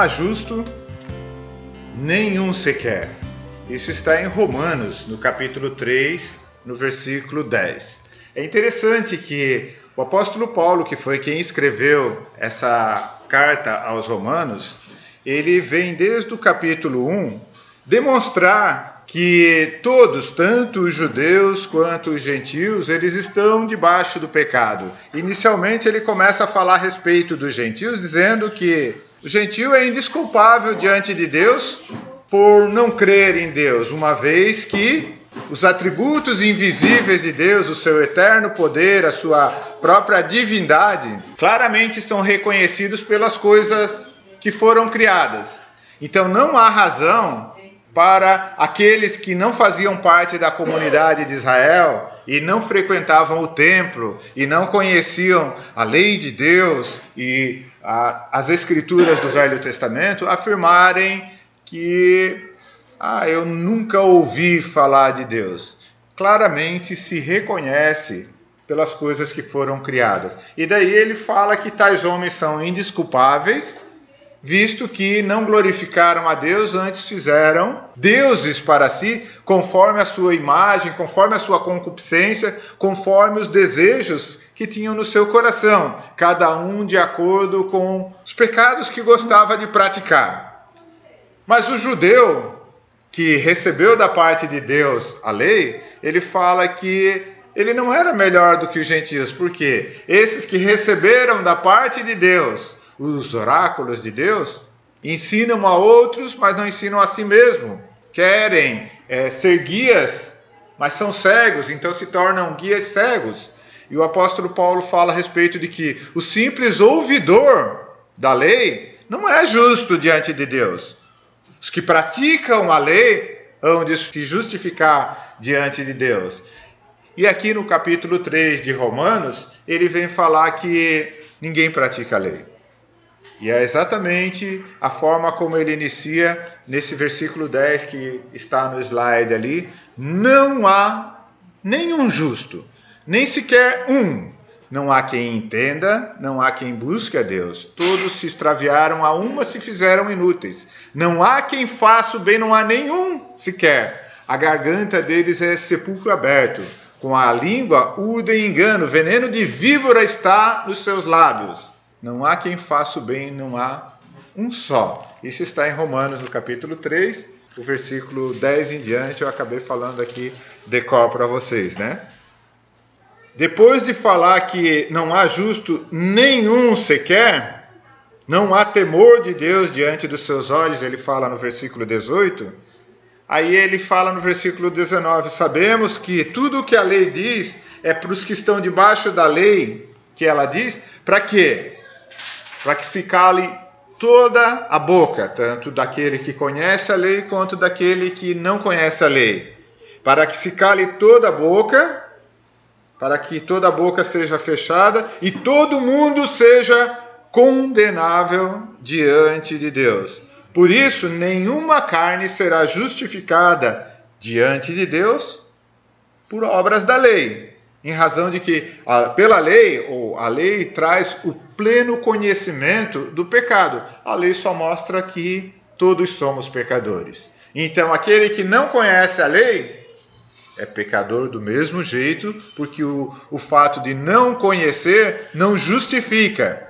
há justo, nenhum sequer. Isso está em Romanos, no capítulo 3, no versículo 10. É interessante que o apóstolo Paulo, que foi quem escreveu essa carta aos Romanos, ele vem desde o capítulo 1 demonstrar que todos, tanto os judeus quanto os gentios, eles estão debaixo do pecado. Inicialmente ele começa a falar a respeito dos gentios, dizendo que o gentio é indesculpável diante de Deus por não crer em Deus, uma vez que os atributos invisíveis de Deus, o seu eterno poder, a sua própria divindade, claramente são reconhecidos pelas coisas que foram criadas. Então não há razão para aqueles que não faziam parte da comunidade de Israel e não frequentavam o templo e não conheciam a lei de Deus e as escrituras do Velho Testamento, afirmarem que eu nunca ouvi falar de Deus. Claramente se reconhece pelas coisas que foram criadas. E daí ele fala que tais homens são indesculpáveis, visto que não glorificaram a Deus, antes fizeram deuses para si, conforme a sua imagem, conforme a sua concupiscência, conforme os desejos que tinham no seu coração, cada um de acordo com os pecados que gostava de praticar. Mas o judeu que recebeu da parte de Deus a lei, ele fala que ele não era melhor do que os gentios, porque esses que receberam da parte de Deus os oráculos de Deus, ensinam a outros, mas não ensinam a si mesmo. Querem ser guias, mas são cegos, então se tornam guias cegos. E o apóstolo Paulo fala a respeito de que o simples ouvidor da lei não é justo diante de Deus. Os que praticam a lei hão de se justificar diante de Deus. E aqui no capítulo 3 de Romanos, ele vem falar que ninguém pratica a lei. E é exatamente a forma como ele inicia nesse versículo 10 que está no slide ali. Não há nenhum justo, nem sequer um. Não há quem entenda, não há quem busque a Deus. Todos se extraviaram, a uma se fizeram inúteis. Não há quem faça o bem, não há nenhum sequer. A garganta deles é sepulcro aberto. Com a língua urdem engano, veneno de víbora está nos seus lábios. Não há quem faça o bem, não há um só. Isso está em Romanos, no capítulo 3, o versículo 10 em diante. Eu acabei falando aqui de cor para vocês, né? Depois de falar que não há justo nenhum sequer, não há temor de Deus diante dos seus olhos, ele fala no versículo 18. Aí ele fala no versículo 19, sabemos que tudo o que a lei diz é para os que estão debaixo da lei, que ela diz, para quê? Para que se cale toda a boca, tanto daquele que conhece a lei, quanto daquele que não conhece a lei. Para que se cale toda a boca, para que toda a boca seja fechada e todo mundo seja condenável diante de Deus. Por isso, nenhuma carne será justificada diante de Deus por obras da lei. Em razão de que, pela lei, ou a lei traz o pleno conhecimento do pecado. A lei só mostra que todos somos pecadores. Então, aquele que não conhece a lei é pecador do mesmo jeito, porque o fato de não conhecer não justifica.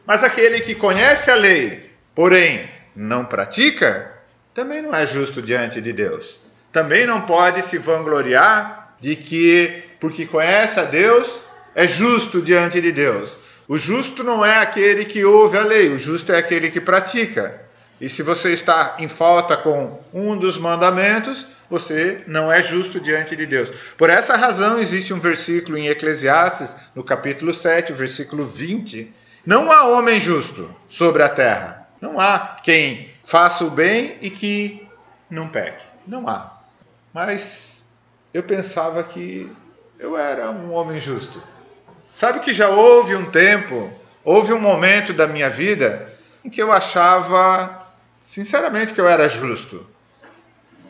Mas aquele que conhece a lei, porém não pratica, também não é justo diante de Deus. Também não pode se vangloriar de que, porque conhece a Deus, é justo diante de Deus. O justo não é aquele que ouve a lei, o justo é aquele que pratica. E se você está em falta com um dos mandamentos, você não é justo diante de Deus. Por essa razão existe um versículo em Eclesiastes, no capítulo 7, o versículo 20. Não há homem justo sobre a terra. Não há quem faça o bem e que não peque. Não há. Mas eu pensava que eu era um homem justo. Sabe que já houve um tempo, houve um momento da minha vida em que eu achava, sinceramente, que eu era justo.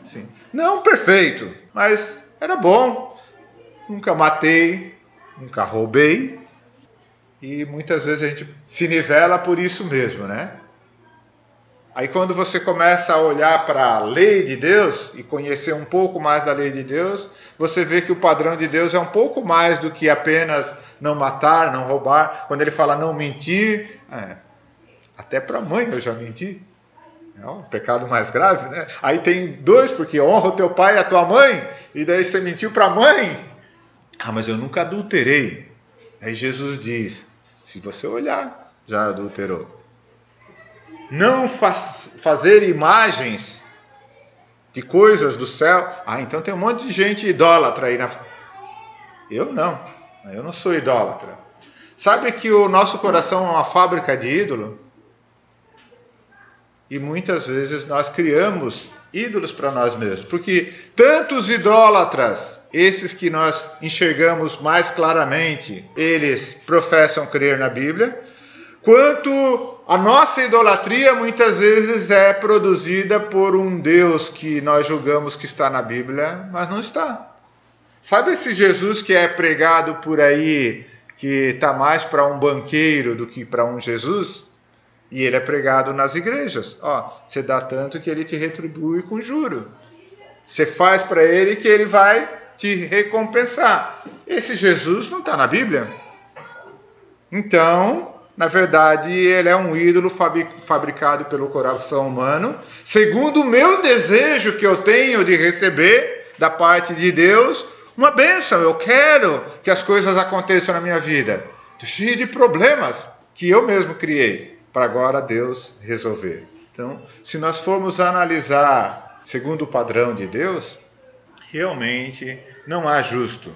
Sim. Não perfeito, mas era bom. Nunca matei, nunca roubei. E muitas vezes a gente se nivela por isso mesmo, né? Aí quando você começa a olhar para a lei de Deus e conhecer um pouco mais da lei de Deus, você vê que o padrão de Deus é um pouco mais do que apenas não matar, não roubar. Quando ele fala não mentir, até para a mãe eu já menti. É um pecado mais grave, né? Aí tem dois, porque honra o teu pai e a tua mãe, e daí você mentiu para a mãe. Mas eu nunca adulterei. Aí Jesus diz, se você olhar, já adulterou. Não fazer imagens de coisas do céu. Então tem um monte de gente idólatra aí na... Eu não sou idólatra. Sabe que o nosso coração é uma fábrica de ídolo? E muitas vezes nós criamos ídolos para nós mesmos. Porque tantos idólatras, esses que nós enxergamos mais claramente, eles professam crer na Bíblia, quanto a nossa idolatria muitas vezes é produzida por um Deus que nós julgamos que está na Bíblia, mas não está. Sabe esse Jesus que é pregado por aí, que está mais para um banqueiro do que para um Jesus? E ele é pregado nas igrejas. Você dá tanto que ele te retribui com juro. Você faz para ele que ele vai te recompensar. Esse Jesus não está na Bíblia. Então, na verdade, ele é um ídolo fabricado pelo coração humano, segundo o meu desejo que eu tenho de receber da parte de Deus uma bênção. Eu quero que as coisas aconteçam na minha vida. Estou cheio de problemas que eu mesmo criei, para agora Deus resolver. Então, se nós formos analisar segundo o padrão de Deus, realmente não há justo.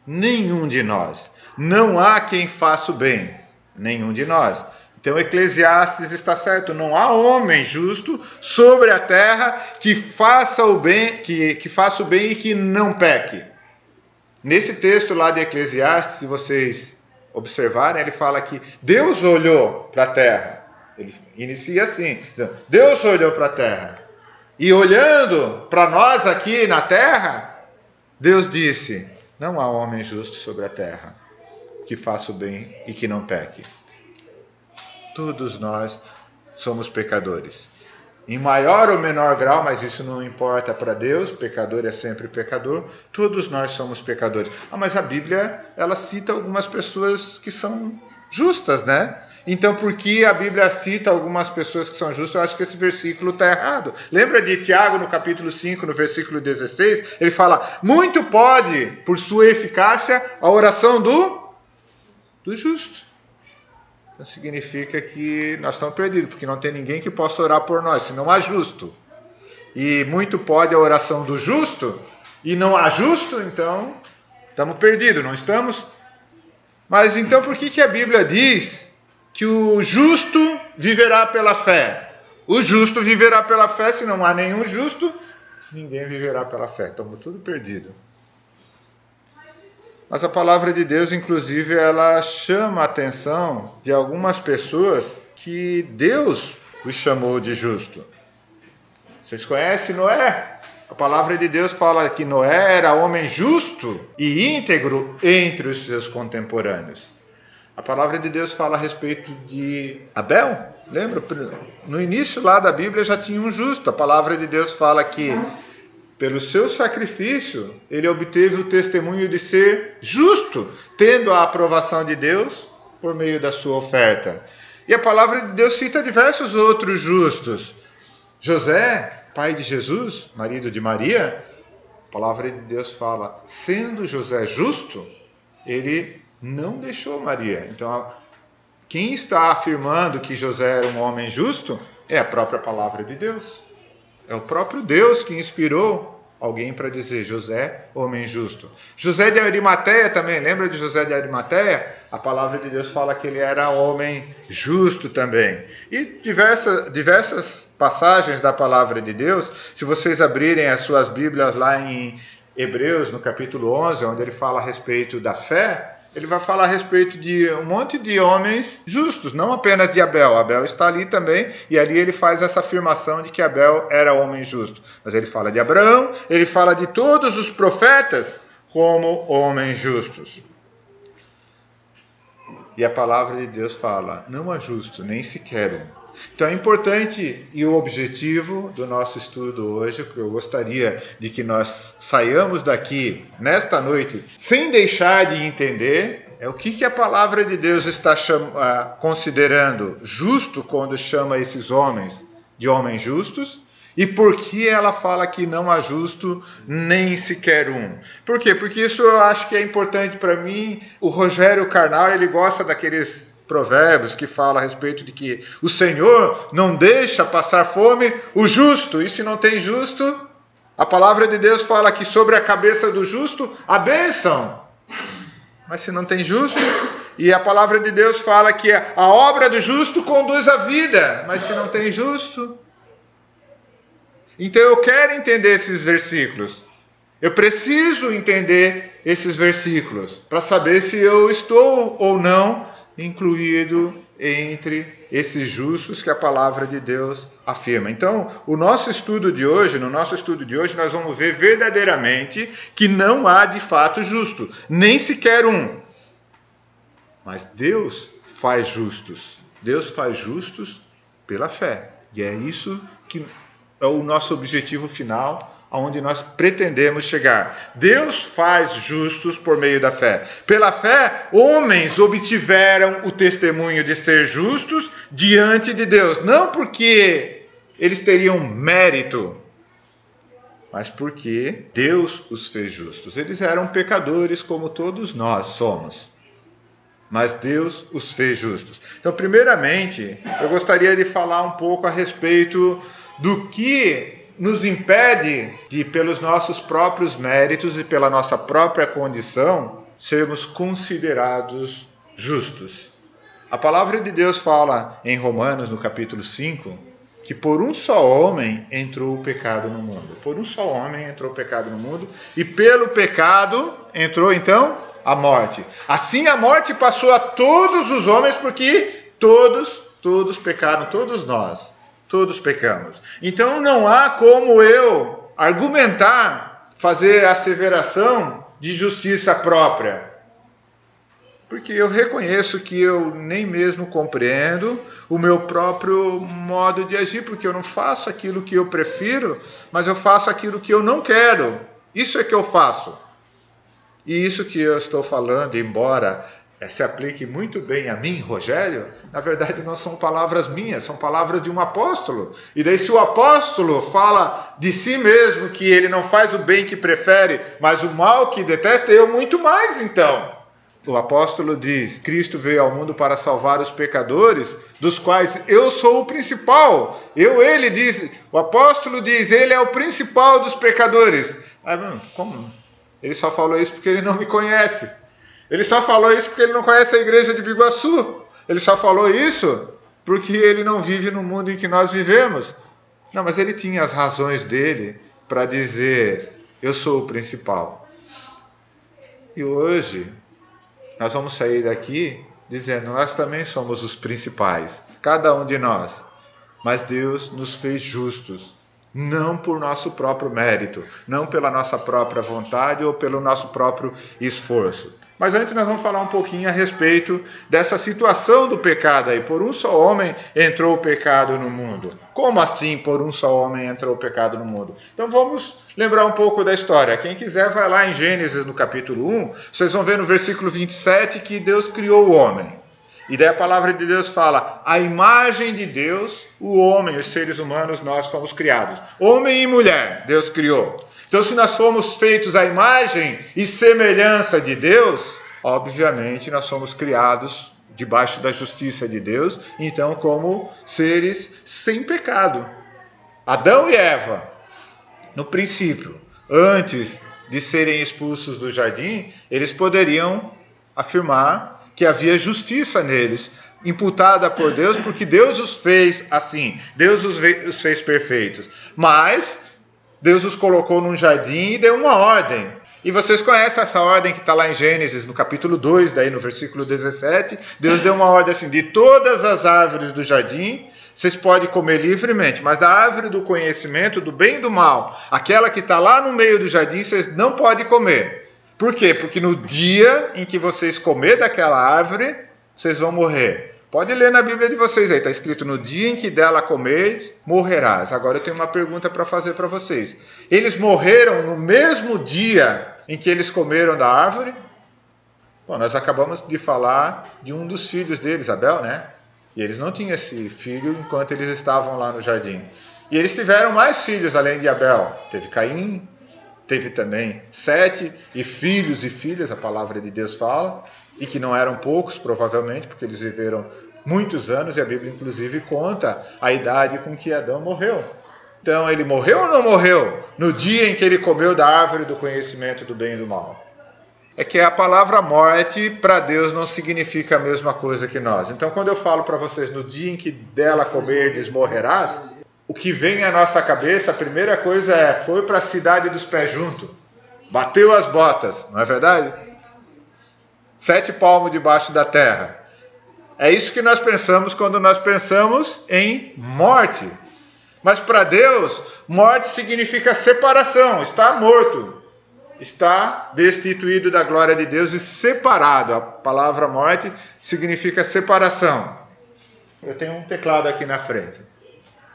Nenhum de nós. Não há quem faça o bem. Nenhum de nós. Então Eclesiastes está certo. Não há homem justo sobre a terra que faça o bem, que faça o bem e que não peque. Nesse texto lá de Eclesiastes, se vocês observarem, ele fala que Deus olhou para a terra. Ele inicia assim: Deus olhou para a terra. E olhando para nós aqui na terra, Deus disse: não há homem justo sobre a terra que faça o bem e que não peque. Todos nós somos pecadores. Em maior ou menor grau, mas isso não importa para Deus, pecador é sempre pecador, todos nós somos pecadores. Mas a Bíblia, ela cita algumas pessoas que são justas, né? Então, por que a Bíblia cita algumas pessoas que são justas? Eu acho que esse versículo está errado. Lembra de Tiago, no capítulo 5, no versículo 16? Ele fala: muito pode, por sua eficácia, a oração do justo. Então significa que nós estamos perdidos, porque não tem ninguém que possa orar por nós, se não há justo. E muito pode a oração do justo, e não há justo, então estamos perdidos, não estamos? Mas então por que a Bíblia diz que o justo viverá pela fé? O justo viverá pela fé, se não há nenhum justo, ninguém viverá pela fé. Estamos tudo perdidos. Mas a palavra de Deus, inclusive, ela chama a atenção de algumas pessoas que Deus os chamou de justo. Vocês conhecem Noé? A palavra de Deus fala que Noé era homem justo e íntegro entre os seus contemporâneos. A palavra de Deus fala a respeito de Abel. Lembra? No início lá da Bíblia já tinha um justo. A palavra de Deus fala que pelo seu sacrifício, ele obteve o testemunho de ser justo, tendo a aprovação de Deus por meio da sua oferta. E a palavra de Deus cita diversos outros justos. José, pai de Jesus, marido de Maria, a palavra de Deus fala, sendo José justo, ele não deixou Maria. Então, quem está afirmando que José era um homem justo é a própria palavra de Deus. É o próprio Deus que inspirou alguém para dizer José, homem justo. José de Arimateia também, lembra de José de Arimateia? A palavra de Deus fala que ele era homem justo também. E diversas passagens da palavra de Deus, se vocês abrirem as suas Bíblias lá em Hebreus, no capítulo 11, onde ele fala a respeito da fé, ele vai falar a respeito de um monte de homens justos, não apenas de Abel. Abel está ali também, e ali ele faz essa afirmação de que Abel era homem justo. Mas ele fala de Abraão, ele fala de todos os profetas como homens justos. E a palavra de Deus fala, não há justo, nem sequer um. Então é importante, e o objetivo do nosso estudo hoje, que eu gostaria de que nós saiamos daqui nesta noite sem deixar de entender, é o que a palavra de Deus está considerando justo quando chama esses homens de homens justos, e por que ela fala que não há justo nem sequer um. Por quê? Porque isso eu acho que é importante para mim. O Rogério Carnal, ele gosta daqueles provérbios que falam a respeito de que o Senhor não deixa passar fome o justo, e se não tem justo, a palavra de Deus fala que sobre a cabeça do justo a bênção, mas se não tem justo, e a palavra de Deus fala que a obra do justo conduz à vida, mas se não tem justo. Então eu quero entender esses versículos, eu preciso entender esses versículos para saber se eu estou ou não incluído entre esses justos que a palavra de Deus afirma. Então, no nosso estudo de hoje, nós vamos ver verdadeiramente que não há de fato justo, nem sequer um. Mas Deus faz justos. Deus faz justos pela fé. E é isso que é o nosso objetivo final, aonde nós pretendemos chegar. Deus faz justos por meio da fé. Pela fé, homens obtiveram o testemunho de ser justos diante de Deus. Não porque eles teriam mérito, mas porque Deus os fez justos. Eles eram pecadores como todos nós somos, mas Deus os fez justos. Então, primeiramente, eu gostaria de falar um pouco a respeito do que nos impede de, pelos nossos próprios méritos e pela nossa própria condição, sermos considerados justos. A palavra de Deus fala em Romanos, no capítulo 5, que por um só homem entrou o pecado no mundo. Por um só homem entrou o pecado no mundo, e pelo pecado entrou então a morte. Assim a morte passou a todos os homens, porque todos pecaram, todos nós. Todos pecamos. Então não há como eu argumentar, fazer asseveração de justiça própria. Porque eu reconheço que eu nem mesmo compreendo o meu próprio modo de agir, porque eu não faço aquilo que eu prefiro, mas eu faço aquilo que eu não quero. Isso é que eu faço. E isso que eu estou falando, embora se aplique muito bem a mim, Rogério, na verdade não são palavras minhas, são palavras de um apóstolo. E daí se o apóstolo fala de si mesmo que ele não faz o bem que prefere, mas o mal que detesta, eu muito mais então. O apóstolo diz, Cristo veio ao mundo para salvar os pecadores, dos quais eu sou o principal. Ele diz, o apóstolo diz, ele é o principal dos pecadores. Como? Ele só falou isso porque ele não me conhece. Ele só falou isso porque ele não conhece a igreja de Biguaçu. Ele só falou isso porque ele não vive no mundo em que nós vivemos. Não, mas ele tinha as razões dele para dizer, eu sou o principal. E hoje, nós vamos sair daqui dizendo, nós também somos os principais. Cada um de nós. Mas Deus nos fez justos. Não por nosso próprio mérito, não pela nossa própria vontade ou pelo nosso próprio esforço. Mas antes nós vamos falar um pouquinho a respeito dessa situação do pecado aí. Por um só homem entrou o pecado no mundo. Como assim por um só homem entrou o pecado no mundo? Então vamos lembrar um pouco da história. Quem quiser vai lá em Gênesis no capítulo 1, vocês vão ver no versículo 27 que Deus criou o homem. E daí a palavra de Deus fala, a imagem de Deus, o homem, os seres humanos, nós fomos criados. Homem e mulher, Deus criou. Então se nós fomos feitos à imagem e semelhança de Deus, obviamente nós somos criados debaixo da justiça de Deus, então como seres sem pecado. Adão e Eva, no princípio, antes de serem expulsos do jardim, eles poderiam afirmar que havia justiça neles, imputada por Deus, porque Deus os fez assim, Deus os fez perfeitos. Mas Deus os colocou num jardim e deu uma ordem. E vocês conhecem essa ordem que está lá em Gênesis, no capítulo 2, daí no versículo 17. Deus deu uma ordem assim, de todas as árvores do jardim, vocês podem comer livremente, mas da árvore do conhecimento, do bem e do mal, aquela que está lá no meio do jardim, vocês não podem comer. Por quê? Porque no dia em que vocês comerem daquela árvore, vocês vão morrer. Pode ler na Bíblia de vocês aí, está escrito: no dia em que dela comerdes, morrerás. Agora eu tenho uma pergunta para fazer para vocês. Eles morreram no mesmo dia em que eles comeram da árvore? Bom, nós acabamos de falar de um dos filhos deles, Abel, né? E eles não tinham esse filho enquanto eles estavam lá no jardim. E eles tiveram mais filhos além de Abel. Teve Caim, teve também Sete, e filhos e filhas, a palavra de Deus fala, e que não eram poucos, provavelmente, porque eles viveram muitos anos, e a Bíblia inclusive conta a idade com que Adão morreu. Então, ele morreu ou não morreu no dia em que ele comeu da árvore do conhecimento do bem e do mal? É que a palavra morte para Deus não significa a mesma coisa que nós. Então, quando eu falo para vocês, no dia em que dela comerdes, morrerás, o que vem à nossa cabeça, a primeira coisa é: foi para a cidade dos pés juntos, bateu as botas, não é verdade? 7 palmos debaixo da terra. É isso que nós pensamos quando nós pensamos em morte. Mas para Deus, morte significa separação, está morto. Está destituído da glória de Deus e separado. A palavra morte significa separação. Eu tenho um teclado aqui na frente.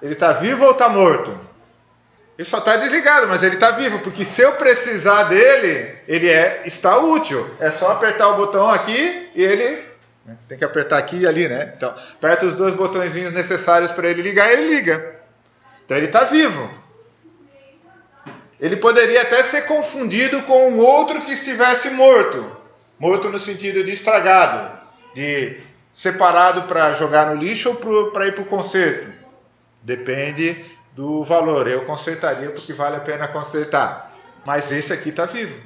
Ele está vivo ou está morto? Ele só está desligado, mas ele está vivo, porque se eu precisar dele, ele está útil. É só apertar o botão aqui e ele... tem que apertar aqui e ali, né? Então, aperta os 2 botõezinhos necessários para ele ligar, ele liga. Então ele está vivo. Ele poderia até ser confundido com um outro que estivesse morto. Morto no sentido de estragado, de separado para jogar no lixo ou para ir para o conserto. Depende do valor. Eu consertaria porque vale a pena consertar. Mas esse aqui está vivo.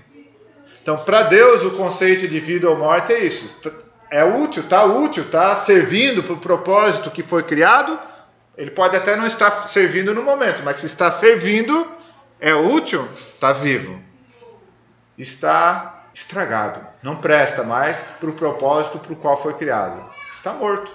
Então, para Deus, o conceito de vida ou morte é isso. É útil, está servindo para o propósito que foi criado. Ele pode até não estar servindo no momento, mas se está servindo... é útil, está vivo. Está estragado. Não presta mais para o propósito para o qual foi criado. Está morto.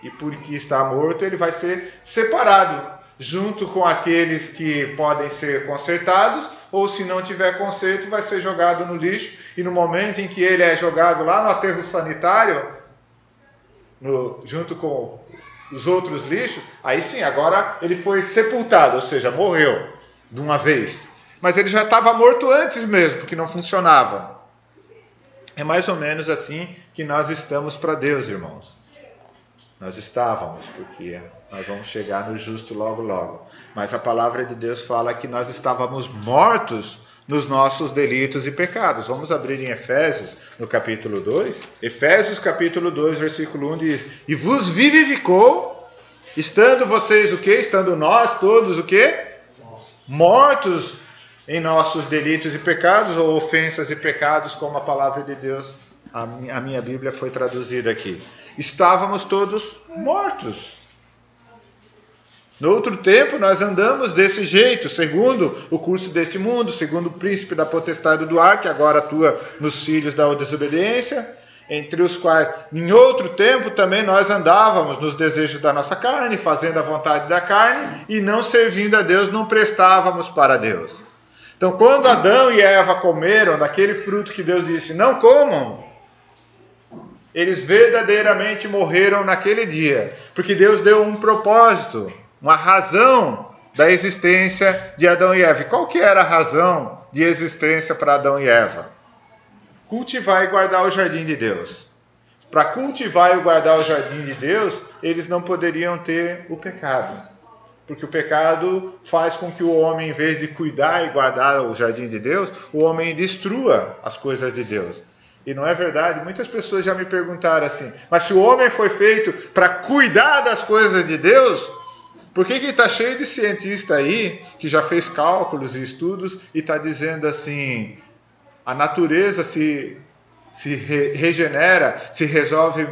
E porque está morto, ele vai ser separado, junto com aqueles que podem ser consertados, ou se não tiver conserto, vai ser jogado no lixo. E no momento em que ele é jogado lá no aterro sanitário, junto com os outros lixos, aí sim, agora ele foi sepultado, ou seja, morreu de uma vez. Mas ele já estava morto antes mesmo, porque não funcionava. É mais ou menos assim que nós estamos para Deus, irmãos. Nós estávamos, porque nós vamos chegar no justo logo, logo. Mas a palavra de Deus fala que nós estávamos mortos nos nossos delitos e pecados. Vamos abrir em Efésios, no capítulo 2. Efésios, capítulo 2, versículo 1 diz: e vos vivificou, estando vocês o quê? Estando nós todos o quê? Mortos em nossos delitos e pecados, ou ofensas e pecados, como a palavra de Deus, a minha Bíblia foi traduzida aqui. Estávamos todos mortos. No outro tempo, nós andamos desse jeito, segundo o curso desse mundo, segundo o príncipe da potestade do ar, que agora atua nos filhos da desobediência, entre os quais, em outro tempo, também nós andávamos nos desejos da nossa carne, fazendo a vontade da carne, e não servindo a Deus, não prestávamos para Deus. Então, quando Adão e Eva comeram daquele fruto que Deus disse, não comam, eles verdadeiramente morreram naquele dia, porque Deus deu um propósito, uma razão da existência de Adão e Eva. E qual que era a razão de existência para Adão e Eva? Cultivar e guardar o jardim de Deus. Para cultivar e guardar o jardim de Deus, eles não poderiam ter o pecado. Porque o pecado faz com que o homem, em vez de cuidar e guardar o jardim de Deus, o homem destrua as coisas de Deus. E não é verdade? Muitas pessoas já me perguntaram assim, mas se o homem foi feito para cuidar das coisas de Deus, por que está cheio de cientista aí, que já fez cálculos e estudos, e está dizendo assim, a natureza se regenera, se resolve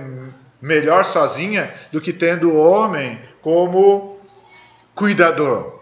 melhor sozinha do que tendo o homem como cuidador?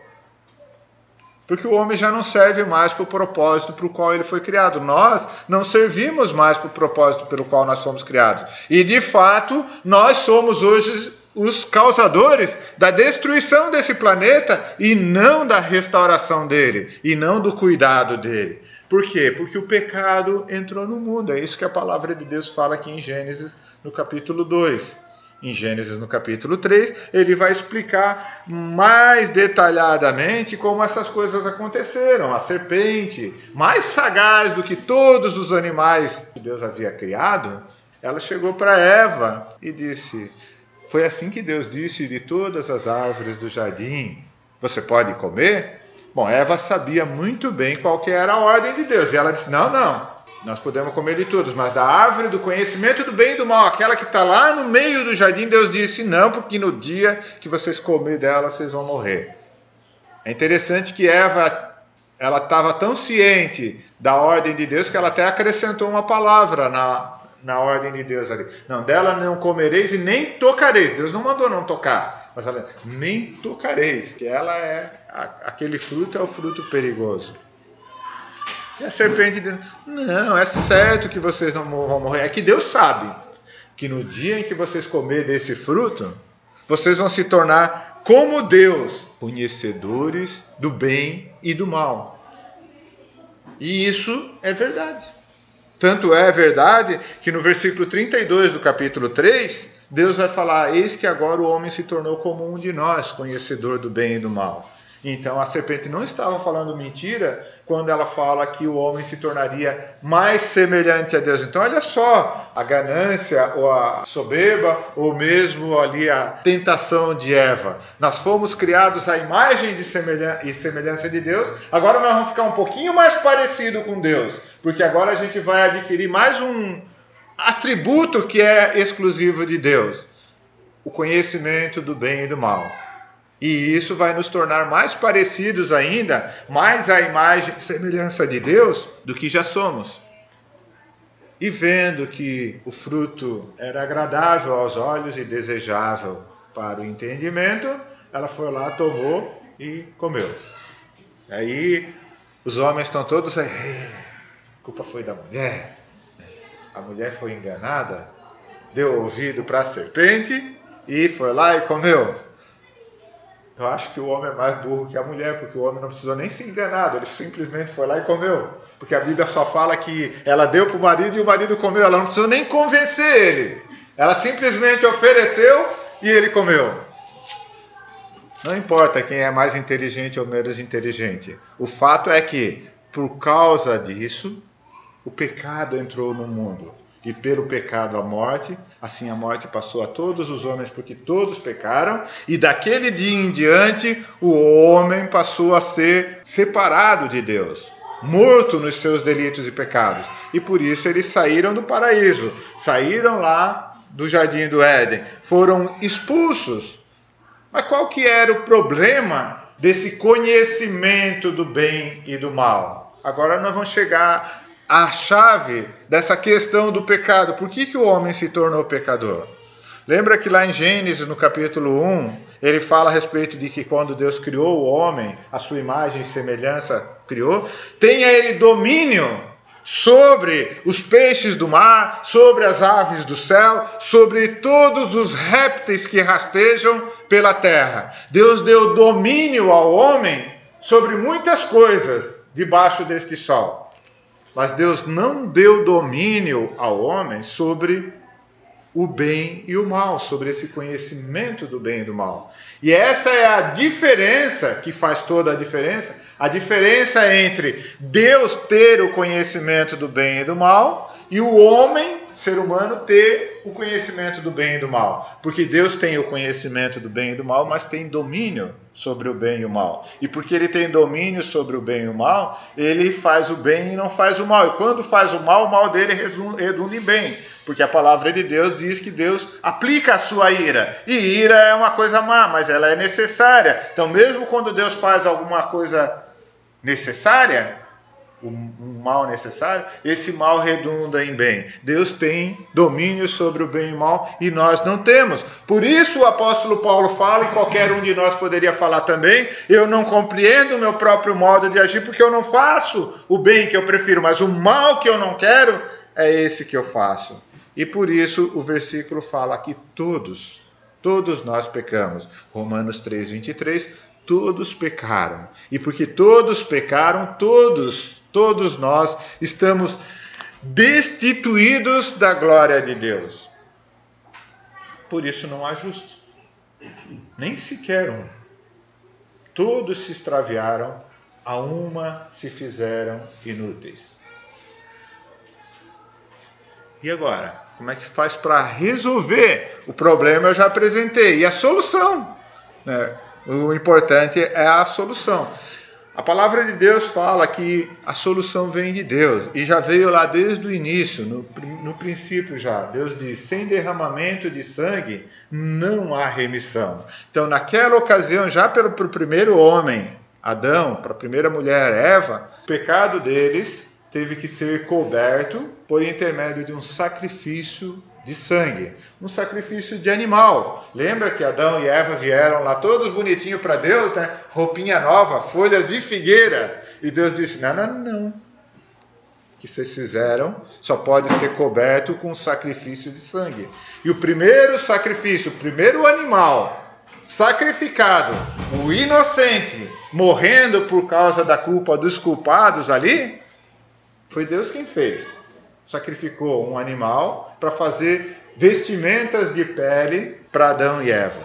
Porque o homem já não serve mais para o propósito para o qual ele foi criado. Nós não servimos mais para o propósito pelo qual nós fomos criados. E, de fato, nós somos hoje os causadores da destruição desse planeta e não da restauração dele, e não do cuidado dele. Por quê? Porque o pecado entrou no mundo. É isso que a palavra de Deus fala aqui em Gênesis, no capítulo 2. Em Gênesis, no capítulo 3, ele vai explicar mais detalhadamente como essas coisas aconteceram. A serpente, mais sagaz do que todos os animais que Deus havia criado, ela chegou para Eva e disse: foi assim que Deus disse, de todas as árvores do jardim, você pode comer? Bom, Eva sabia muito bem qual que era a ordem de Deus. E ela disse: não, nós podemos comer de todos, mas da árvore do conhecimento do bem e do mal, aquela que está lá no meio do jardim, Deus disse: não, porque no dia que vocês comerem dela, vocês vão morrer. É interessante que Eva, ela estava tão ciente da ordem de Deus que ela até acrescentou uma palavra na ordem de Deus ali. Não, dela não comereis e nem tocareis. Deus não mandou não tocar, mas ela nem tocareis, que ela aquele fruto é o fruto perigoso. E a serpente diz: não, é certo que vocês não vão morrer. É que Deus sabe que no dia em que vocês comerem desse fruto, vocês vão se tornar como Deus, conhecedores do bem e do mal. E isso é verdade. Tanto é verdade que no versículo 32 do capítulo 3, Deus vai falar: eis que agora o homem se tornou como um de nós, conhecedor do bem e do mal. Então a serpente não estava falando mentira quando ela fala que o homem se tornaria mais semelhante a Deus. Então olha só, a ganância ou a soberba ou mesmo ali a tentação de Eva. Nós fomos criados à imagem e semelhança de Deus, agora nós vamos ficar um pouquinho mais parecido com Deus, porque agora a gente vai adquirir mais um atributo que é exclusivo de Deus: o conhecimento do bem e do mal. E isso vai nos tornar mais parecidos ainda, mais à imagem e semelhança de Deus do que já somos. E vendo que o fruto era agradável aos olhos e desejável para o entendimento, ela foi lá, tomou e comeu. Aí os homens estão todos aí: a culpa foi da mulher. A mulher foi enganada, deu ouvido para a serpente e foi lá e comeu. Eu acho que o homem é mais burro que a mulher, porque o homem não precisou nem ser enganado, ele simplesmente foi lá e comeu. Porque a Bíblia só fala que ela deu para o marido e o marido comeu, ela não precisou nem convencer ele. Ela simplesmente ofereceu e ele comeu. Não importa quem é mais inteligente ou menos inteligente. O fato é que, por causa disso, o pecado entrou no mundo. E pelo pecado a morte, assim a morte passou a todos os homens, porque todos pecaram, e daquele dia em diante o homem passou a ser separado de Deus, morto nos seus delitos e pecados. E por isso eles saíram do paraíso, saíram lá do jardim do Éden, foram expulsos. Mas qual que era o problema desse conhecimento do bem e do mal? Agora nós vamos chegar a chave dessa questão do pecado. Por que o homem se tornou pecador? Lembra que lá em Gênesis, no capítulo 1, ele fala a respeito de que quando Deus criou o homem, a sua imagem e semelhança criou, tenha ele domínio sobre os peixes do mar, sobre as aves do céu, sobre todos os répteis que rastejam pela terra. Deus deu domínio ao homem sobre muitas coisas debaixo deste sol. Mas Deus não deu domínio ao homem sobre o bem e o mal, sobre esse conhecimento do bem e do mal. E essa é a diferença que faz toda a diferença entre Deus ter o conhecimento do bem e do mal e o homem, ser humano, ter o conhecimento do bem e do mal. Porque Deus tem o conhecimento do bem e do mal, mas tem domínio sobre o bem e o mal. E porque ele tem domínio sobre o bem e o mal, ele faz o bem e não faz o mal. E quando faz o mal dele redunda em bem. Porque a palavra de Deus diz que Deus aplica a sua ira. E ira é uma coisa má, mas ela é necessária. Então mesmo quando Deus faz alguma coisa necessária, um mal necessário, esse mal redunda em bem. Deus tem domínio sobre o bem e o mal e nós não temos. Por isso o apóstolo Paulo fala, e qualquer um de nós poderia falar também: eu não compreendo o meu próprio modo de agir, porque eu não faço o bem que eu prefiro, mas o mal que eu não quero é esse que eu faço. E por isso o versículo fala que todos nós pecamos. Romanos 3:23, todos pecaram. E porque todos pecaram, todos Todos nós estamos destituídos da glória de Deus. Por isso não há justo, nem sequer um. Todos se extraviaram, a uma se fizeram inúteis. E agora? Como é que faz para resolver? O problema eu já apresentei. E a solução? Né? O importante é a solução. A palavra de Deus fala que a solução vem de Deus. E já veio lá desde o início, no princípio já. Deus diz, sem derramamento de sangue não há remissão. Então naquela ocasião, já para o primeiro homem, Adão, para a primeira mulher, Eva, o pecado deles teve que ser coberto por intermédio de um sacrifício de sangue, um sacrifício de animal. Lembra que Adão e Eva vieram lá todos bonitinhos para Deus, né? Roupinha nova, folhas de figueira. E Deus disse, não. O que vocês fizeram só pode ser coberto com um sacrifício de sangue. E o primeiro sacrifício, o primeiro animal sacrificado, o inocente, morrendo por causa da culpa dos culpados ali, foi Deus quem fez. Sacrificou um animal para fazer vestimentas de pele para Adão e Eva.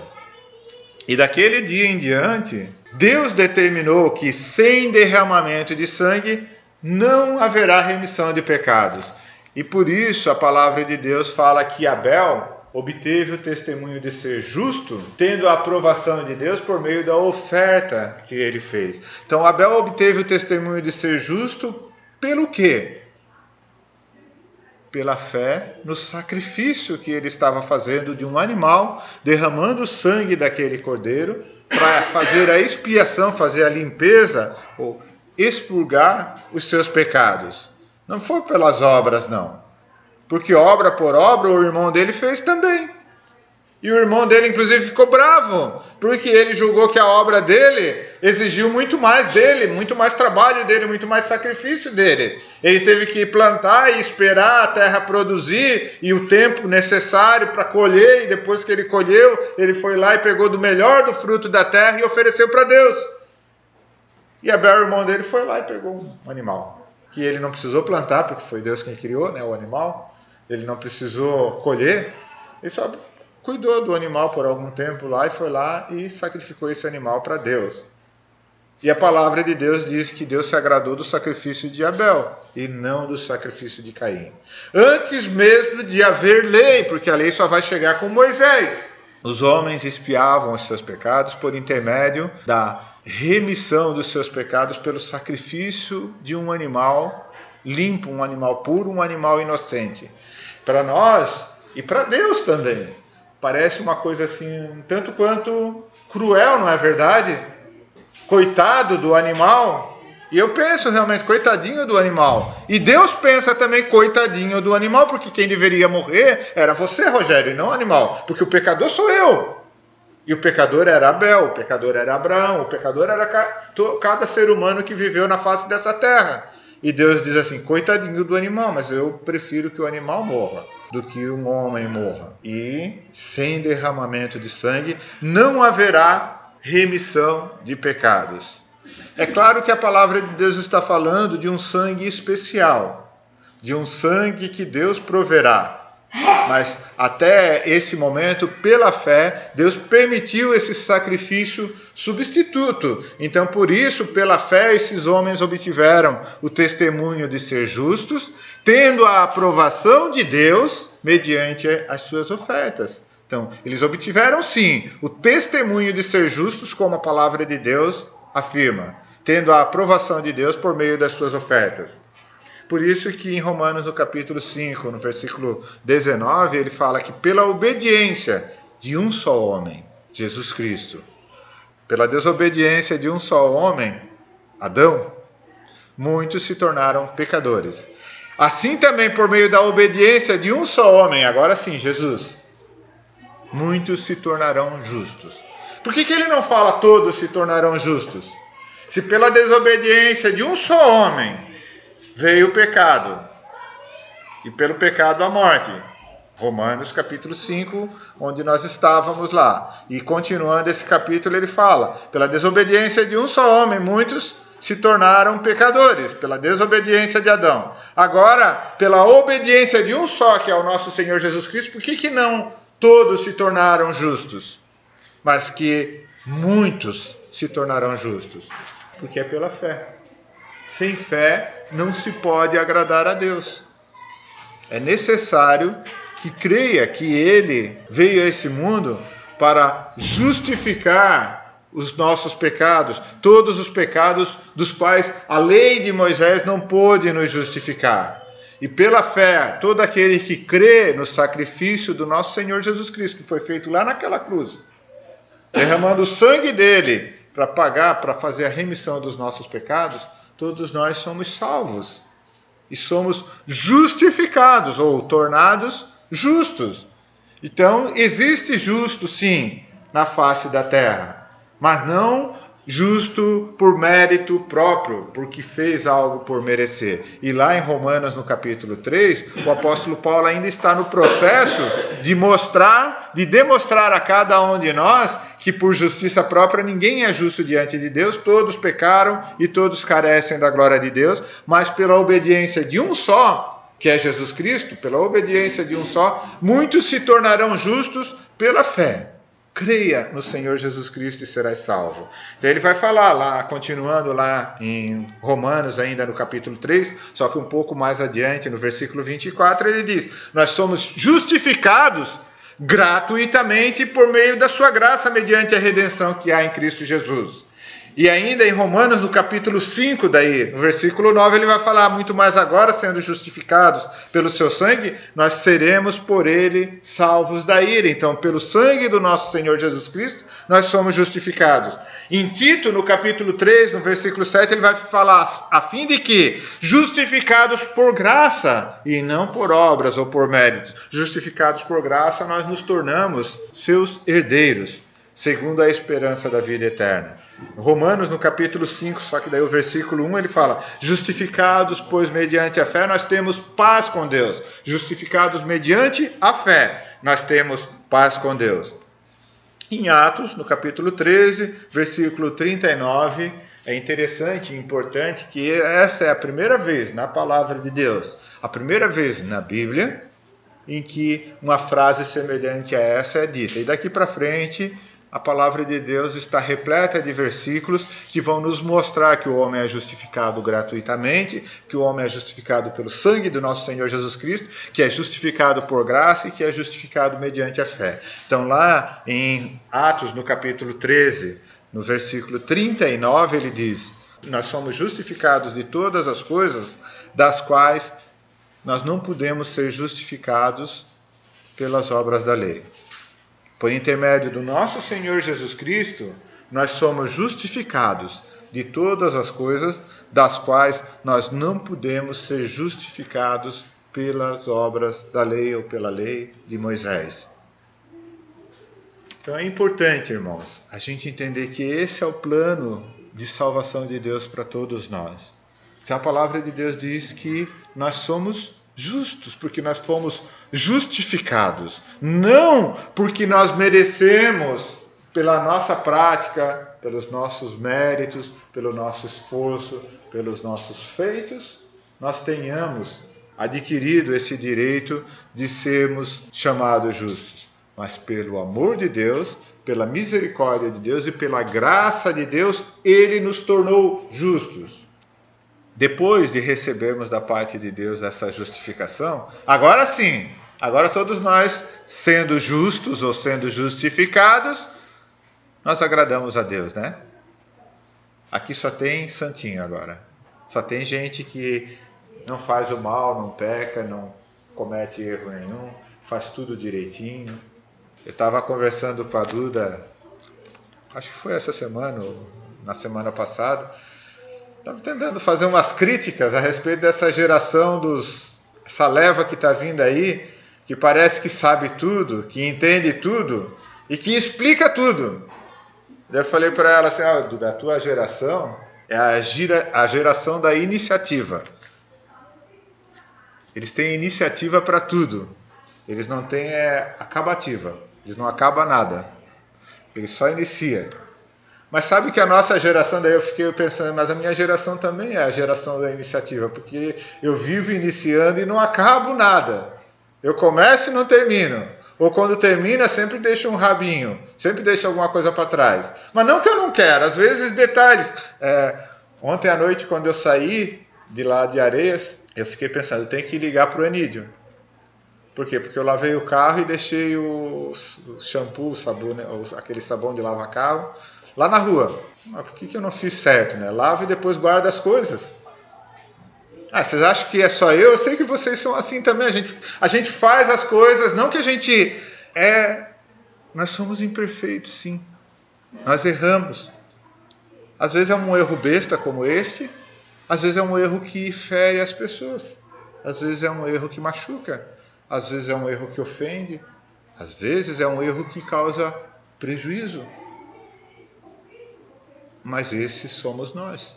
E daquele dia em diante, Deus determinou que sem derramamento de sangue não haverá remissão de pecados. E por isso a palavra de Deus fala que Abel obteve o testemunho de ser justo, tendo a aprovação de Deus por meio da oferta que ele fez. Então Abel obteve o testemunho de ser justo pelo quê? Pela fé no sacrifício que ele estava fazendo de um animal, derramando o sangue daquele cordeiro, para fazer a expiação, fazer a limpeza, ou expurgar os seus pecados. Não foi pelas obras, não. Porque obra por obra o irmão dele fez também. E o irmão dele, inclusive, ficou bravo, porque ele julgou que a obra dele exigiu muito mais dele, muito mais trabalho dele, muito mais sacrifício dele. Ele teve que plantar e esperar a terra produzir e o tempo necessário para colher, e depois que ele colheu, ele foi lá e pegou do melhor do fruto da terra e ofereceu para Deus. E Abel, o irmão dele, foi lá e pegou um animal, que ele não precisou plantar, porque foi Deus quem criou, né, o animal. Ele não precisou colher, ele só cuidou do animal por algum tempo lá e foi lá e sacrificou esse animal para Deus. E a palavra de Deus diz que Deus se agradou do sacrifício de Abel e não do sacrifício de Caim. Antes mesmo de haver lei, porque a lei só vai chegar com Moisés. Os homens expiavam os seus pecados por intermédio da remissão dos seus pecados pelo sacrifício de um animal limpo, um animal puro, um animal inocente. Para nós e para Deus também. Parece uma coisa assim, tanto quanto cruel, não é verdade? Coitado do animal. E eu penso realmente, coitadinho do animal. E Deus pensa também, coitadinho do animal, porque quem deveria morrer era você, Rogério, e não o animal. Porque o pecador sou eu. E o pecador era Abel, o pecador era Abraão, o pecador era cada ser humano que viveu na face dessa terra. E Deus diz assim, coitadinho do animal, mas eu prefiro que o animal morra do que um homem morra. E sem derramamento de sangue não haverá remissão de pecados. É claro que a palavra de Deus está falando de um sangue especial, de um sangue que Deus proverá. Mas até esse momento, pela fé, Deus permitiu esse sacrifício substituto. Então, por isso, pela fé, esses homens obtiveram o testemunho de ser justos, tendo a aprovação de Deus mediante as suas ofertas. Então, eles obtiveram, sim, o testemunho de ser justos, como a palavra de Deus afirma, tendo a aprovação de Deus por meio das suas ofertas. Por isso que em Romanos, no capítulo 5, no versículo 19, ele fala que pela obediência de um só homem, Jesus Cristo, pela desobediência de um só homem, Adão, muitos se tornaram pecadores. Assim também por meio da obediência de um só homem, agora sim, Jesus, muitos se tornarão justos. Por que ele não fala todos se tornarão justos? Se pela desobediência de um só homem veio o pecado, e pelo pecado a morte. Romanos capítulo 5, onde nós estávamos lá. E continuando esse capítulo ele fala, pela desobediência de um só homem, muitos se tornaram pecadores, pela desobediência de Adão. Agora, pela obediência de um só, que é o nosso Senhor Jesus Cristo, por que não todos se tornaram justos? Mas que muitos se tornarão justos? Porque é pela fé. Sem fé não se pode agradar a Deus. É necessário que creia que Ele veio a esse mundo para justificar os nossos pecados, todos os pecados dos quais a lei de Moisés não pôde nos justificar. E pela fé, todo aquele que crê no sacrifício do nosso Senhor Jesus Cristo, que foi feito lá naquela cruz, derramando o sangue dele para pagar, para fazer a remissão dos nossos pecados, todos nós somos salvos e somos justificados ou tornados justos. Então, existe justo, sim, na face da terra, mas não justo por mérito próprio, porque fez algo por merecer. E lá em Romanos, no capítulo 3, o apóstolo Paulo ainda está no processo de demonstrar a cada um de nós que por justiça própria ninguém é justo diante de Deus, todos pecaram e todos carecem da glória de Deus, mas pela obediência de um só, que é Jesus Cristo, pela obediência de um só, muitos se tornarão justos pela fé. Creia no Senhor Jesus Cristo e serás salvo. Então ele vai falar lá, continuando lá em Romanos, ainda no capítulo 3, só que um pouco mais adiante, no versículo 24, ele diz: nós somos justificados gratuitamente por meio da sua graça, mediante a redenção que há em Cristo Jesus. E ainda em Romanos, no capítulo 5, daí, no versículo 9, ele vai falar: muito mais agora, sendo justificados pelo seu sangue, nós seremos por ele salvos da ira. Então, pelo sangue do nosso Senhor Jesus Cristo, nós somos justificados. Em Tito, no capítulo 3, no versículo 7, ele vai falar: a fim de que, justificados por graça, e não por obras ou por méritos, justificados por graça, nós nos tornamos seus herdeiros, segundo a esperança da vida eterna. Romanos, no capítulo 5, só que daí o versículo 1, ele fala: justificados, pois mediante a fé nós temos paz com Deus. Justificados mediante a fé, nós temos paz com Deus. Em Atos, no capítulo 13, versículo 39, é interessante e importante que essa é a primeira vez na palavra de Deus, a primeira vez na Bíblia, em que uma frase semelhante a essa é dita. E daqui para frente, a palavra de Deus está repleta de versículos que vão nos mostrar que o homem é justificado gratuitamente, que o homem é justificado pelo sangue do nosso Senhor Jesus Cristo, que é justificado por graça e que é justificado mediante a fé. Então lá em Atos, no capítulo 13, no versículo 39, ele diz: nós somos justificados de todas as coisas das quais nós não podemos ser justificados pelas obras da lei. Por intermédio do nosso Senhor Jesus Cristo, nós somos justificados de todas as coisas das quais nós não podemos ser justificados pelas obras da lei ou pela lei de Moisés. Então é importante, irmãos, a gente entender que esse é o plano de salvação de Deus para todos nós. Então a palavra de Deus diz que nós somos justos, porque nós fomos justificados, não porque nós merecemos pela nossa prática, pelos nossos méritos, pelo nosso esforço, pelos nossos feitos, nós tenhamos adquirido esse direito de sermos chamados justos, mas pelo amor de Deus, pela misericórdia de Deus e pela graça de Deus, Ele nos tornou justos. Depois de recebermos da parte de Deus essa justificação, agora sim, agora todos nós, sendo justos ou sendo justificados, nós agradamos a Deus, né? Aqui só tem santinho agora. Só tem gente que não faz o mal, não peca, não comete erro nenhum, faz tudo direitinho. Eu estava conversando com a Duda, acho que foi essa semana, ou na semana passada. Estava tentando fazer umas críticas a respeito dessa geração essa leva que está vindo aí, que parece que sabe tudo, que entende tudo e que explica tudo. Daí eu falei para ela assim: da tua geração é a geração da iniciativa. Eles têm iniciativa para tudo. Eles não têm acabativa. Eles não acabam nada. Eles só iniciam. Mas sabe que a nossa geração, daí eu fiquei pensando, mas a minha geração também é a geração da iniciativa, porque eu vivo iniciando e não acabo nada. Eu começo e não termino. Ou quando termina, sempre deixo um rabinho, sempre deixo alguma coisa para trás. Mas não que eu não quero, às vezes detalhes. Ontem à noite, quando eu saí de lá de Areias, eu fiquei pensando, eu tenho que ligar para o Enídio. Por quê? Porque eu lavei o carro e deixei o shampoo, o sabão, né, aquele sabão de lavar carro, lá na rua. Mas por que eu não fiz certo, né? Lavo e depois guardo as coisas. Vocês acham que é só eu? Eu sei que vocês são assim também. A gente faz as coisas, não que a gente nós somos imperfeitos, sim. Nós erramos. Às vezes é um erro besta como esse, às vezes é um erro que fere as pessoas, às vezes é um erro que machuca, às vezes é um erro que ofende, às vezes é um erro que causa prejuízo. Mas esses somos nós.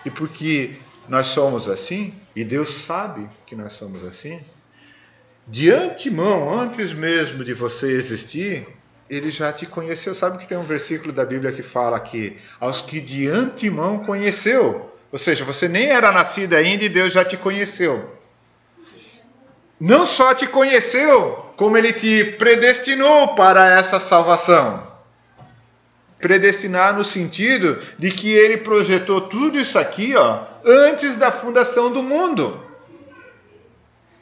E porque nós somos assim, e Deus sabe que nós somos assim, de antemão, antes mesmo de você existir, Ele já te conheceu. Sabe que tem um versículo da Bíblia que fala que aos que de antemão conheceu, ou seja, você nem era nascido ainda e Deus já te conheceu. Não só te conheceu, como Ele te predestinou para essa salvação. Predestinar no sentido de que Ele projetou tudo isso aqui, antes da fundação do mundo.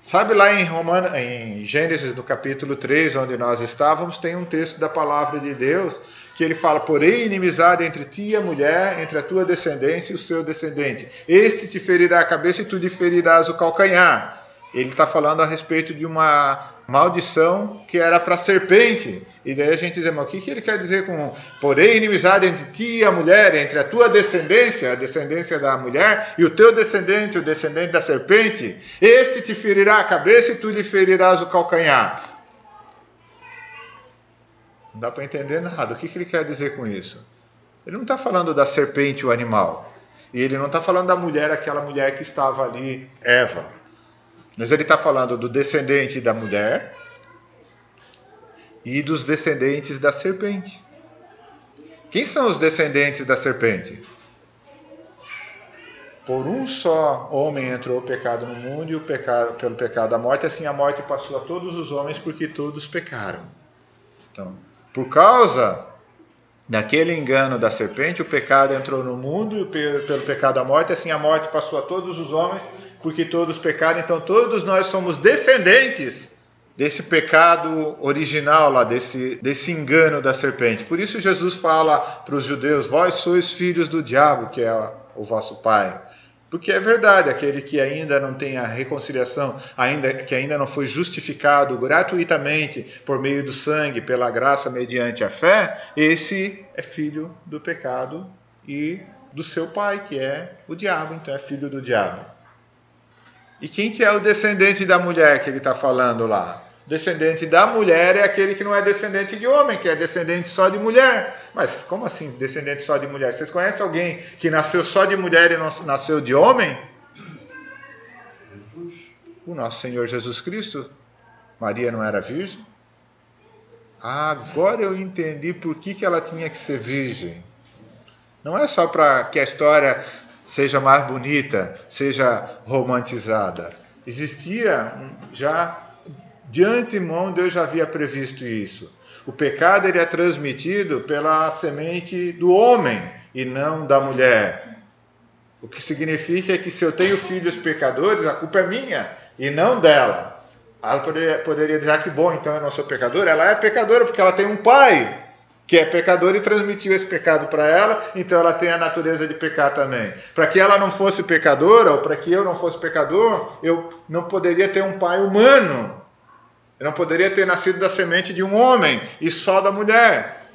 Sabe lá em Gênesis, no capítulo 3, onde nós estávamos, tem um texto da palavra de Deus, que ele fala, porém inimizade entre ti e a mulher, entre a tua descendência e o seu descendente. Este te ferirá a cabeça e tu lhe ferirás o calcanhar. Ele está falando a respeito de uma maldição que era para a serpente. E daí a gente diz, mas o que ele quer dizer com porém inimizade entre ti e a mulher, entre a tua descendência, a descendência da mulher, e o teu descendente, o descendente da serpente? Este te ferirá a cabeça e tu lhe ferirás o calcanhar. Não dá para entender nada. O que ele quer dizer com isso? Ele não está falando da serpente, o animal. E ele não está falando da mulher, aquela mulher que estava ali, Eva. Mas ele está falando do descendente da mulher e dos descendentes da serpente. Quem são os descendentes da serpente? Por um só homem entrou o pecado no mundo e pelo pecado a morte, assim a morte passou a todos os homens porque todos pecaram. Então, por causa daquele engano da serpente, o pecado entrou no mundo e pelo pecado a morte, assim a morte passou a todos os homens porque todos pecaram. Então todos nós somos descendentes desse pecado original lá, desse engano da serpente. Por isso Jesus fala para os judeus, vós sois filhos do diabo, que é o vosso pai. Porque é verdade, aquele que ainda não tem a reconciliação, que ainda não foi justificado gratuitamente por meio do sangue, pela graça mediante a fé, esse é filho do pecado e do seu pai, que é o diabo, então é filho do diabo. E quem que é o descendente da mulher que ele está falando lá? O descendente da mulher é aquele que não é descendente de homem, que é descendente só de mulher. Mas como assim descendente só de mulher? Vocês conhecem alguém que nasceu só de mulher e não nasceu de homem? O nosso Senhor Jesus Cristo. Maria não era virgem? Agora eu entendi por que ela tinha que ser virgem. Não é só para que a história seja mais bonita, seja romantizada. Existia já, de antemão, Deus já havia previsto isso. O pecado ele é transmitido pela semente do homem e não da mulher. O que significa que se eu tenho filhos pecadores, a culpa é minha e não dela. Ela poderia dizer que bom, então eu não sou pecadora. Ela é pecadora porque ela tem um pai que é pecador e transmitiu esse pecado para ela, então ela tem a natureza de pecar também. Para que ela não fosse pecadora, ou para que eu não fosse pecador, eu não poderia ter um pai humano. Eu não poderia ter nascido da semente de um homem e só da mulher.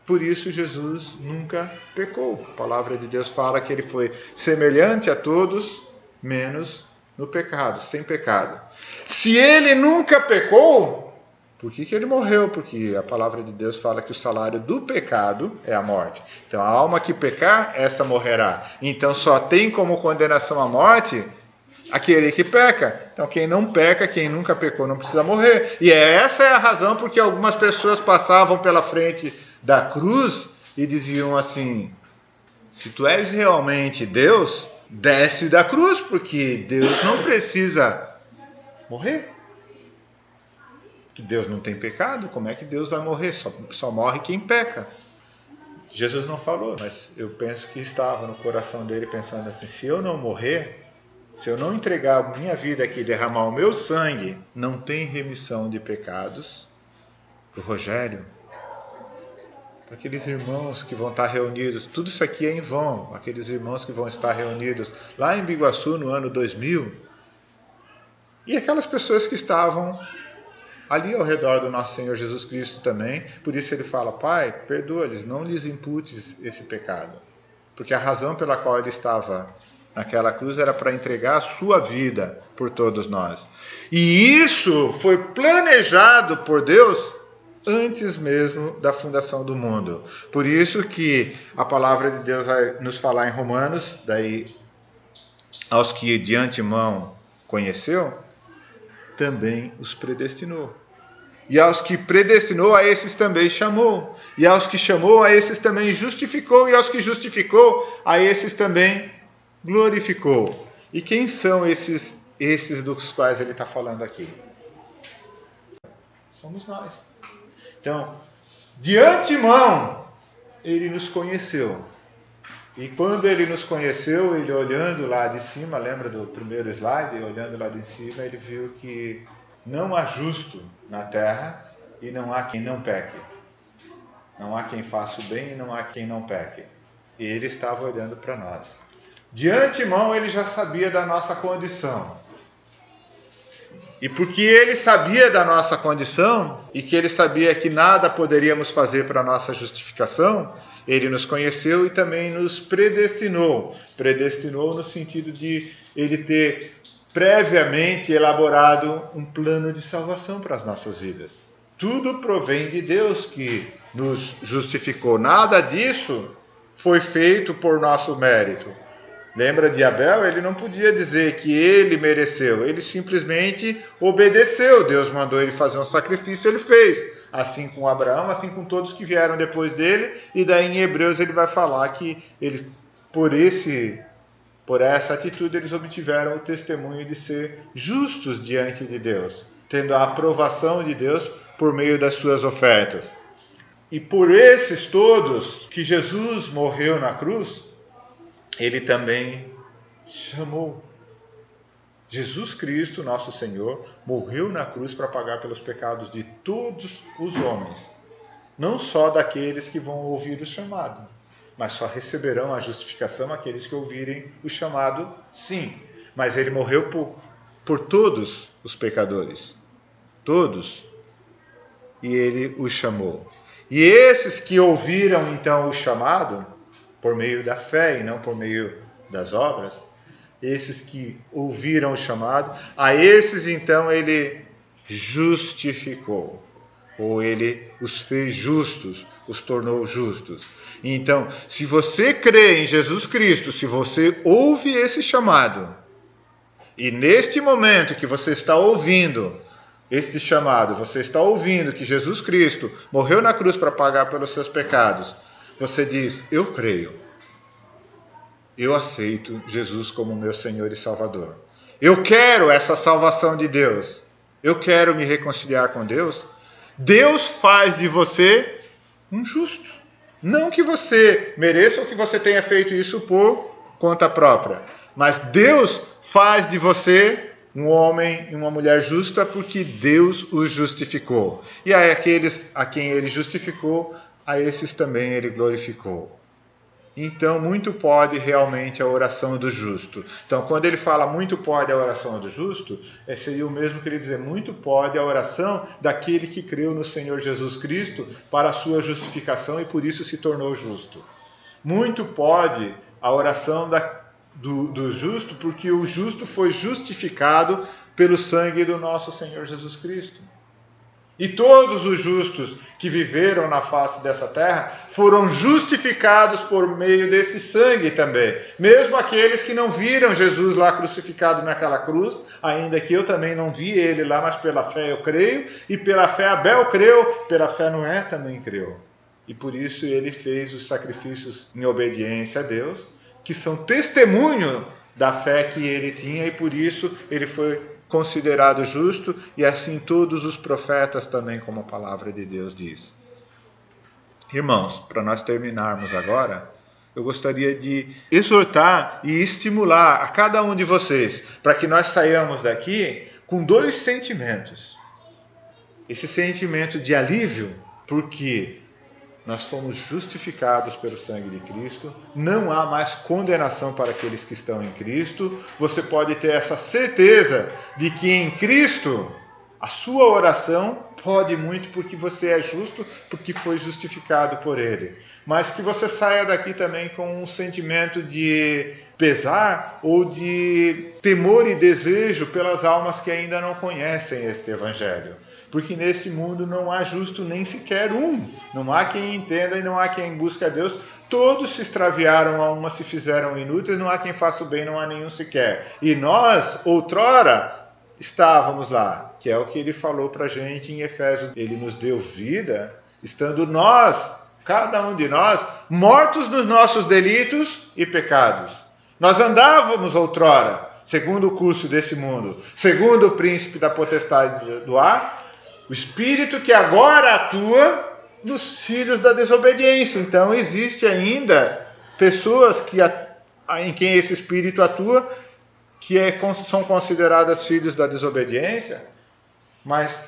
Por isso Jesus nunca pecou. A palavra de Deus fala que ele foi semelhante a todos, menos no pecado, sem pecado. Se ele nunca pecou, por que ele morreu? Porque a palavra de Deus fala que o salário do pecado é a morte. Então a alma que pecar, essa morrerá. Então só tem como condenação à morte aquele que peca. Então quem não peca, quem nunca pecou, não precisa morrer. E essa é a razão porque algumas pessoas passavam pela frente da cruz e diziam assim: se tu és realmente Deus, desce da cruz, porque Deus não precisa morrer. Que Deus não tem pecado, como é que Deus vai morrer? Só morre quem peca. Jesus não falou, mas eu penso que estava no coração dele pensando assim: se eu não morrer, se eu não entregar a minha vida aqui, derramar o meu sangue, não tem remissão de pecados. Para o Rogério, para aqueles irmãos que vão estar reunidos, tudo isso aqui é em vão, aqueles irmãos que vão estar reunidos lá em Biguaçu no ano 2000, e aquelas pessoas que estavam ali ao redor do nosso Senhor Jesus Cristo também. Por isso ele fala: Pai, perdoa-lhes, não lhes imputes esse pecado. Porque a razão pela qual ele estava naquela cruz era para entregar a sua vida por todos nós. E isso foi planejado por Deus antes mesmo da fundação do mundo. Por isso que a palavra de Deus vai nos falar em Romanos, daí aos que de antemão conheceu, também os predestinou. E aos que predestinou, a esses também chamou. E aos que chamou, a esses também justificou. E aos que justificou, a esses também glorificou. E quem são esses dos quais ele está falando aqui? Somos nós. Então, de antemão, ele nos conheceu. E quando ele nos conheceu, ele olhando lá de cima, lembra do primeiro slide? Olhando lá de cima, ele viu que não há justo na terra e não há quem não peque. Não há quem faça o bem e não há quem não peque. E ele estava olhando para nós. De antemão, ele já sabia da nossa condição. E porque ele sabia da nossa condição e que ele sabia que nada poderíamos fazer para a nossa justificação, ele nos conheceu e também nos predestinou. Predestinou no sentido de ele ter previamente elaborado um plano de salvação para as nossas vidas. Tudo provém de Deus que nos justificou. Nada disso foi feito por nosso mérito. Lembra de Abel? Ele não podia dizer que ele mereceu. Ele simplesmente obedeceu. Deus mandou ele fazer um sacrifício, ele fez. Assim com Abraão, assim com todos que vieram depois dele. E daí em Hebreus ele vai falar que ele, por essa atitude, eles obtiveram o testemunho de ser justos diante de Deus, tendo a aprovação de Deus por meio das suas ofertas. E por esses todos que Jesus morreu na cruz, ele também chamou. Jesus Cristo, nosso Senhor, morreu na cruz para pagar pelos pecados de todos os homens. Não só daqueles que vão ouvir o chamado, mas só receberão a justificação aqueles que ouvirem o chamado, sim. Mas ele morreu por todos os pecadores. Todos. E ele os chamou. E esses que ouviram então o chamado, por meio da fé e não por meio das obras, esses que ouviram o chamado, a esses então ele justificou, ou ele os fez justos, os tornou justos. Então, se você crê em Jesus Cristo, se você ouve esse chamado, e neste momento que você está ouvindo este chamado, você está ouvindo que Jesus Cristo morreu na cruz para pagar pelos seus pecados, você diz: eu creio, eu aceito Jesus como meu Senhor e Salvador. Eu quero essa salvação de Deus. Eu quero me reconciliar com Deus. Deus faz de você um justo. Não que você mereça ou que você tenha feito isso por conta própria. Mas Deus faz de você um homem e uma mulher justa porque Deus os justificou. E a aqueles a quem ele justificou, a esses também ele glorificou. Então, muito pode realmente a oração do justo. Então, quando ele fala muito pode a oração do justo, seria o mesmo que ele dizer muito pode a oração daquele que creu no Senhor Jesus Cristo para a sua justificação e por isso se tornou justo. Muito pode a oração do justo, porque o justo foi justificado pelo sangue do nosso Senhor Jesus Cristo. E todos os justos que viveram na face dessa terra foram justificados por meio desse sangue também. Mesmo aqueles que não viram Jesus lá crucificado naquela cruz, ainda que eu também não vi ele lá, mas pela fé eu creio, e pela fé Abel creu, pela fé Noé também creu. e por isso ele fez os sacrifícios em obediência a Deus, que são testemunho da fé que ele tinha, e por isso ele foi considerado justo, e assim todos os profetas também, como a palavra de Deus diz. Irmãos, para nós terminarmos agora, eu gostaria de exortar e estimular a cada um de vocês, para que nós saiamos daqui com dois sentimentos. Esse sentimento de alívio, porque nós fomos justificados pelo sangue de Cristo, não há mais condenação para aqueles que estão em Cristo. Você pode ter essa certeza de que em Cristo a sua oração pode muito, porque você é justo, porque foi justificado por Ele. Mas que você saia daqui também com um sentimento de pesar ou de temor e desejo pelas almas que ainda não conhecem este Evangelho. Porque neste mundo não há justo nem sequer um. Não há quem entenda e não há quem busque a Deus. Todos se extraviaram, a uma se fizeram inúteis, não há quem faça o bem, não há nenhum sequer. E nós, outrora, estávamos lá, que é o que ele falou para a gente em Efésios. Ele nos deu vida, estando nós, cada um de nós, mortos nos nossos delitos e pecados. Nós andávamos outrora, segundo o curso desse mundo, segundo o príncipe da potestade do ar, o espírito que agora atua nos filhos da desobediência. Então existe ainda pessoas em quem esse espírito atua, que são consideradas filhos da desobediência, mas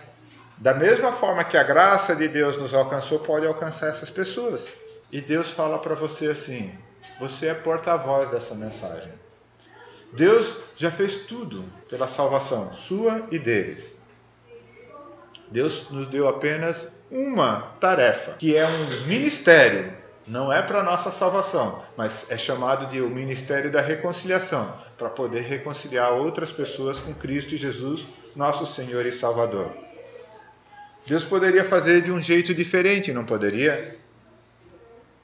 da mesma forma que a graça de Deus nos alcançou, pode alcançar essas pessoas. E Deus fala para você assim: você é porta-voz dessa mensagem. Deus já fez tudo pela salvação sua e deles. Deus nos deu apenas uma tarefa, que é um ministério. Não é para a nossa salvação, mas é chamado de o ministério da reconciliação, para poder reconciliar outras pessoas com Cristo Jesus, nosso Senhor e Salvador. Deus poderia fazer de um jeito diferente, não poderia?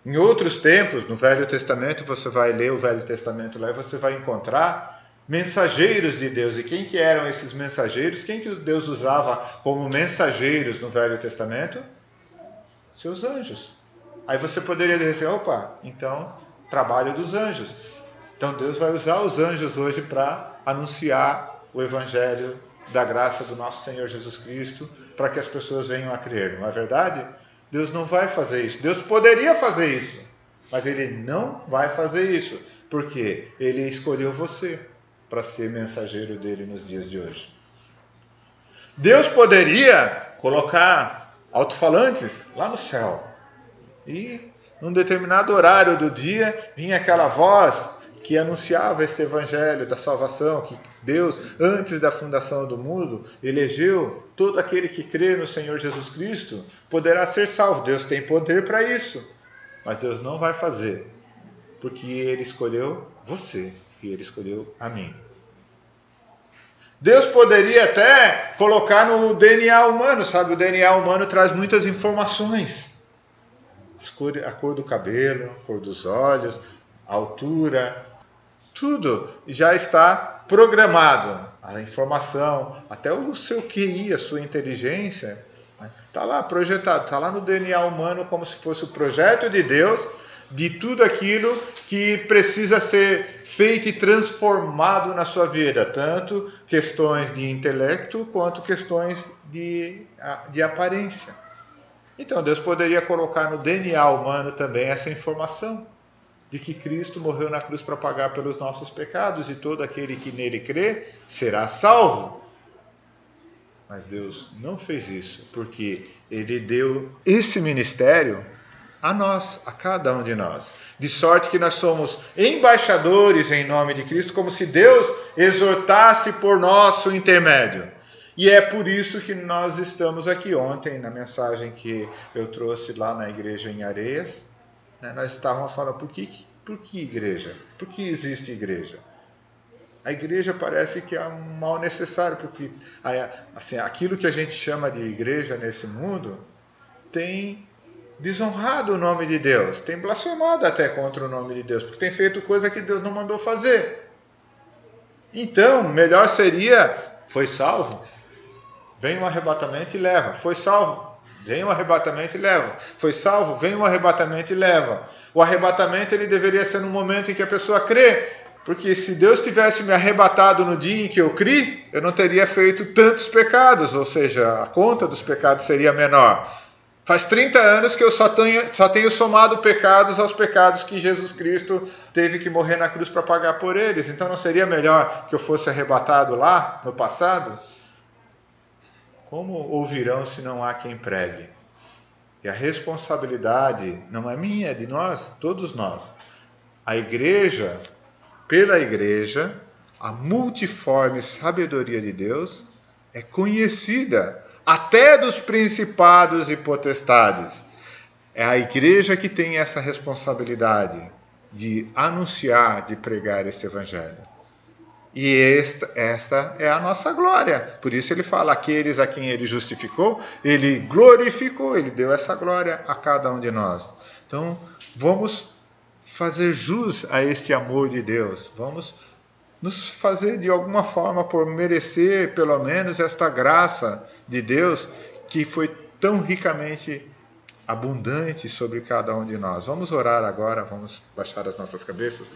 Em outros tempos, no Velho Testamento, você vai ler o Velho Testamento lá e você vai encontrar mensageiros de Deus. E quem que eram esses mensageiros? Quem que Deus usava como mensageiros no Velho Testamento? Seus anjos. Aí você poderia dizer, opa, então, trabalho dos anjos. Então Deus vai usar os anjos hoje para anunciar o Evangelho da graça do nosso Senhor Jesus Cristo, para que as pessoas venham a crer. Não é verdade? Deus não vai fazer isso. Deus poderia fazer isso, mas Ele não vai fazer isso, porque Ele escolheu você para ser mensageiro dele nos dias de hoje. Deus poderia colocar alto-falantes lá no céu, e num determinado horário do dia vinha aquela voz que anunciava este evangelho da salvação, que Deus, antes da fundação do mundo, elegeu todo aquele que crê no Senhor Jesus Cristo, poderá ser salvo. Deus tem poder para isso, mas Deus não vai fazer, porque Ele escolheu você e Ele escolheu a mim. Deus poderia até colocar no DNA humano, sabe? O DNA humano traz muitas informações. A cor do cabelo, a cor dos olhos, a altura, tudo já está programado. A informação, até o seu QI, a sua inteligência, está lá projetado, está lá no DNA humano como se fosse o projeto de Deus, de tudo aquilo que precisa ser feito e transformado na sua vida, tanto questões de intelecto quanto questões de aparência. Então Deus poderia colocar no DNA humano também essa informação de que Cristo morreu na cruz para pagar pelos nossos pecados e todo aquele que nele crê será salvo. Mas Deus não fez isso, porque Ele deu esse ministério a nós, a cada um de nós. De sorte que nós somos embaixadores em nome de Cristo, como se Deus exortasse por nosso intermédio. E é por isso que nós estamos aqui. Ontem, na mensagem que eu trouxe lá na igreja em Areias, nós estávamos falando, por que igreja? Por que existe igreja? A igreja parece que é um mal necessário, porque assim, aquilo que a gente chama de igreja nesse mundo tem desonrado o nome de Deus, tem blasfemado até contra o nome de Deus, porque tem feito coisa que Deus não mandou fazer. Então, melhor seria, foi salvo, vem um arrebatamento e leva. Foi salvo, Vem o arrebatamento e leva. Foi salvo? Vem o arrebatamento e leva. O arrebatamento ele deveria ser no momento em que a pessoa crê. Porque se Deus tivesse me arrebatado no dia em que eu criei, eu não teria feito tantos pecados, ou seja, a conta dos pecados seria menor. Faz 30 anos que eu só tenho somado pecados aos pecados que Jesus Cristo teve que morrer na cruz para pagar por eles. Então não seria melhor que eu fosse arrebatado lá, no passado? Como ouvirão se não há quem pregue? E a responsabilidade não é minha, é de nós, todos nós. A igreja, pela igreja, a multiforme sabedoria de Deus é conhecida até dos principados e potestades. É a igreja que tem essa responsabilidade de anunciar, de pregar esse evangelho. E esta é a nossa glória. Por isso ele fala, aqueles a quem ele justificou, ele glorificou, ele deu essa glória a cada um de nós. Então, vamos fazer jus a este amor de Deus. Vamos nos fazer de alguma forma por merecer pelo menos esta graça de Deus que foi tão ricamente abundante sobre cada um de nós. Vamos orar agora, vamos baixar as nossas cabeças.